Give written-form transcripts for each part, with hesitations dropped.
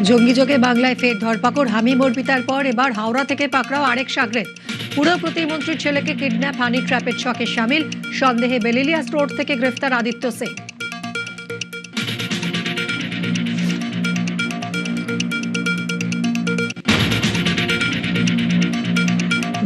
জঙ্গিযোগে বাংলায় ফের ধরপাকড় হামিম অর্পিতার পর এবার হাওড়া থেকে পাকড়াও আরেক সাগরেদ। পুরো প্রতিমন্ত্রীর ছেলেকে কিডন্যাপ হানি ট্র্যাপের ছকে সামিল, সন্দেহে বেলিলিয়াস রোড থেকে গ্রেফতার আদিত্য সিং।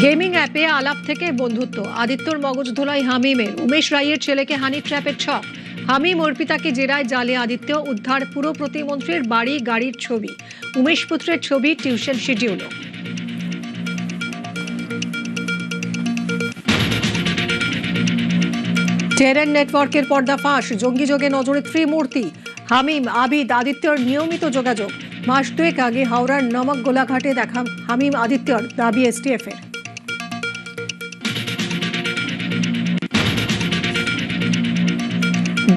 গেমিং অ্যাপে আলাপ থেকে বন্ধুত্ব, আদিত্যর মগজ ধোলাই হামিমের। উমেশ রায়ের ছেলেকে হানি ট্র্যাপের ছক, হামিম অর্পিতাকে জেরায় জালে আদিত্য। উদ্ধার পুরো প্রতিমন্ত্রীর বাড়ি, গাড়ির ছবি, উমেশ পুত্রের ছবি, টিউশন শিডিউলও। টেরেন নেটওয়ার্কের পর্দাফাঁস, জঙ্গিযোগে নজরে ত্রিমূর্তি। হামিম, আবিদ, আদিত্যর নিয়মিত যোগাযোগ। মাস দুয়েক আগে হাওড়ার নমক গোলাঘাটে দেখা হামিম আদিত্যর, দাবি এসটিএফ এর।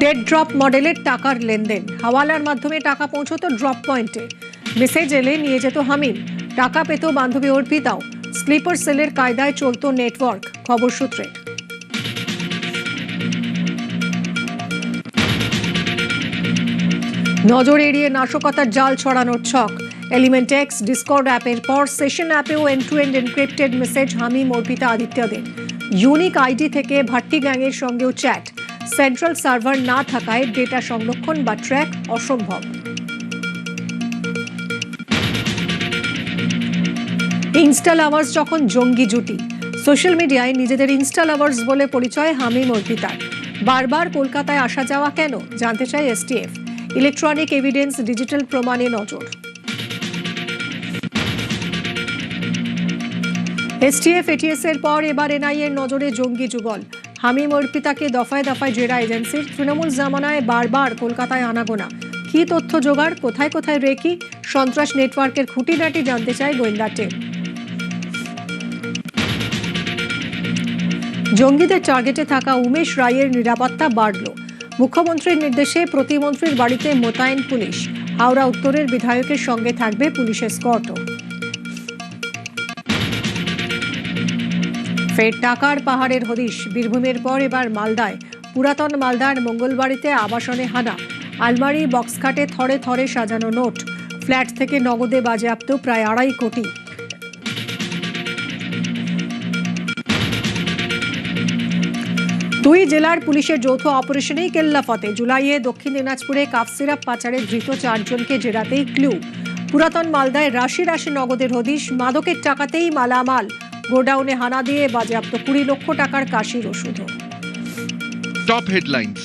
ডেড ড্রপ মডেলের টাকার লেনদেন, হাওয়ালার মাধ্যমে টাকা পৌঁছতো ড্রপ পয়েন্টে। মেসেজ এলে নিয়ে যেত হামিম, টাকা পেত বান্ধবী অর্পিতাও। স্লিপার সেলের কায়দায় চলতো নেটওয়ার্ক, খবর সূত্রে। নজর এড়িয়ে নাশকতার জাল ছড়ানোর ছক, এলিমেন্ট এক্স, ডিসকর্ড অ্যাপের পর সেশন অ্যাপেও end to end encrypted message Hamim Arpita আদিত্যদের। ইউনিক আইডি থেকে ভাট্টি গ্যাংয়ের সঙ্গেও চ্যাট। সেন্ট্রাল সার্ভার না থাকায় ডেটা সংরক্ষণ বা ট্র্যাক অসম্ভব। ইনস্টা লাভার্স যখন জঙ্গি জুটি, সোশ্যাল মিডিয়ায় নিজেদের ইনস্টা লাভার্স বলে পরিচয় হামিম অর্পিতার। বারবার কলকাতায় আসা যাওয়া কেন, জানতে চায় এসটিএফ। ইলেকট্রনিক এভিডেন্স, ডিজিটাল প্রমাণে নজর। এসটিএফ এটিএস এর পর এবার এনআইএর নজরে জঙ্গি যুগল। হামিম অর্পিতাকে দফায় দফায় জেরা এজেন্সির। তৃণমূল জামানায় বারবার কলকাতায় আনাগোনা। কি তথ্য জোগাড়, কোথায় কোথায় রেকি, সন্ত্রাস নেটওয়ার্কের খুঁটিনাটি জানতে চায় গোয়েন্দা টিম। জঙ্গিদের টার্গেটে থাকা উমেশ রায়ের নিরাপত্তা বাড়ল। মুখ্যমন্ত্রীর নির্দেশে প্রতিমন্ত্রীর বাড়িতে মোতায়েন পুলিশ। হাওড়া উত্তরের বিধায়কের সঙ্গে থাকবে পুলিশের স্কর্টও। ফের টাকার পাহাড়ের হদিশ, বীরভূমের পর এবার মালদায়। পুরাতন মালদার মঙ্গলবাড়িতে আবাসনে হানা, আলমারি, বক্সখাটে থরে থরে সাজানো নোট। ফ্ল্যাট থেকে নগদে বাজেয়াপ্ত প্রায় 2.5 কোটি। দুই জেলার পুলিশের যৌথ অপারেশনেই কেল্লাফতে। জুলাইয়ে দক্ষিণ দিনাজপুরে কাফ সিরাপ পাচারে ধৃত 4 জনকে জেরাতেই ক্লু। পুরাতন মালদায় রাশি রাশি নগদের হদিশ, মাদকের টাকাতেই মালামাল। গোডাউনে হানা দিয়ে বাজেয়াপ্ত 20 লক্ষ টাকার কাশির ওষুধ। Top headlines.